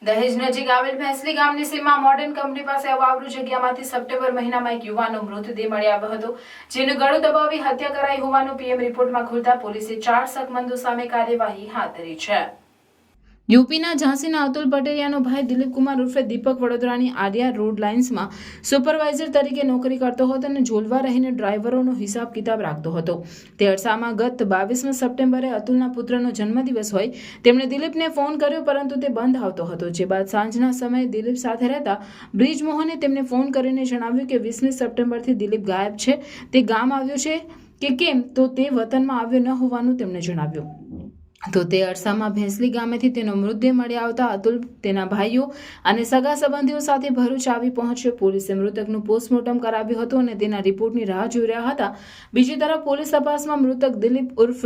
દહેજ નજીક આવેલ ભેંસલી ગામની સીમમાં મોડર્ન કંપની પાસે અવાવરૂ જગ્યામાંથી સપ્ટેમ્બર મહિનામાં એક યુવાનનો મૃતદેહ મળી આવ્યો હતો, જેનું ગળું દબાવી હત્યા કરાઈ હોવાનું પીએમ રિપોર્ટમાં ખુલતા પોલીસે 4 શકમંદો સામે કાર્યવાહી હાથ ધરી છે। યુપીના ઝાંસીના અતુલ પટેરિયાનો ભાઈ દિલીપ કુમાર ઉર્ફે દીપક વડોદરાની આર્યા રોડ લાઇન્સમાં સુપરવાઇઝર તરીકે નોકરી કરતો હતો અને ઝોલવા રહીને ડ્રાઈવરોનો હિસાબ કિતાબ રાખતો હતો। તે અરસામાં ગત 22 સપ્ટેમ્બરે અતુલના પુત્રનો જન્મદિવસ હોય તેમણે દિલીપને ફોન કર્યો, પરંતુ તે બંધ આવતો હતો। જે બાદ સાંજના સમયે દિલીપ સાથે રહેતા બ્રિજમોહને તેમને ફોન કરીને જણાવ્યું કે 20 સપ્ટેમ્બરથી દિલીપ ગાયબ છે, તે ગામ આવ્યો છે કે કેમ, તો તે વતનમાં આવ્યો ન હોવાનું તેમણે જણાવ્યું। તો તે અરસામાં ભેંસલી ગામેથી તેનો મૃતદેહ મળી આવતા અતુલ તેના ભાઈઓ અને સગા સંબંધીઓ સાથે ભરૂચ આવી પહોંચ્યો। પોલીસે મૃતકનું પોસ્ટમોર્ટમ કરાવ્યું હતું અને તેના રિપોર્ટની રાહ જોઈ રહ્યા હતા। બીજી તરફ પોલીસ તપાસમાં મૃતક દિલીપ ઉર્ફ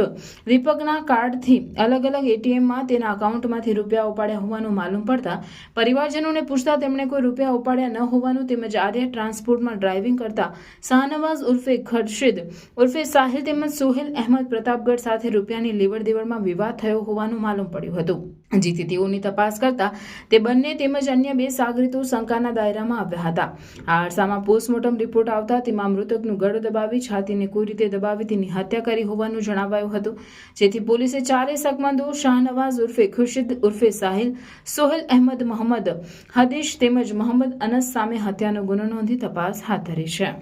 દીપકના કાર્ડથી અલગ અલગ એટીએમમાં તેના અકાઉન્ટમાંથી રૂપિયા ઉપાડ્યા હોવાનું માલુમ પડતા પરિવારજનોને પૂછતા તેમણે કોઈ રૂપિયા ઉપાડ્યા ન હોવાનું તેમજ આર્યા ટ્રાન્સપોર્ટમાં ડ્રાઇવિંગ કરતા શાહનવાઝ ઉર્ફે ખર્શીદ ઉર્ફે સાહિલ તેમજ સોહેલ અહેમદ પ્રતાપગઢ સાથે રૂપિયાની લેવડ દેવડમાં વિવાદ થયો હોવાનું માલુમ પડ્યું હતું। જેથી તેઓની તપાસ કરતા તે બંને તેમજ અન્ય 2 સાગરીતો શંકાના દાયરામાં આવ્યા હતા। આ અરસામાં પોસ્ટમોર્ટમ રિપોર્ટ આવતા તેમાં મૃતકનું ગળું દબાવી છાતીને કોઈ રીતે દબાવી તેની હત્યા કરી હોવાનું જણાવાયું હતું। જેથી પોલીસે 4 શકમંદો શાહનવાઝ ઉર્ફે ખુરશીદ ઉર્ફે સાહિલ, સોહેલ અહેમદ, મોહમ્મદ હદીશ તેમજ મોહમ્મદ અનસ સામે હત્યાનો ગુનો નોંધી તપાસ હાથ ધરી છે।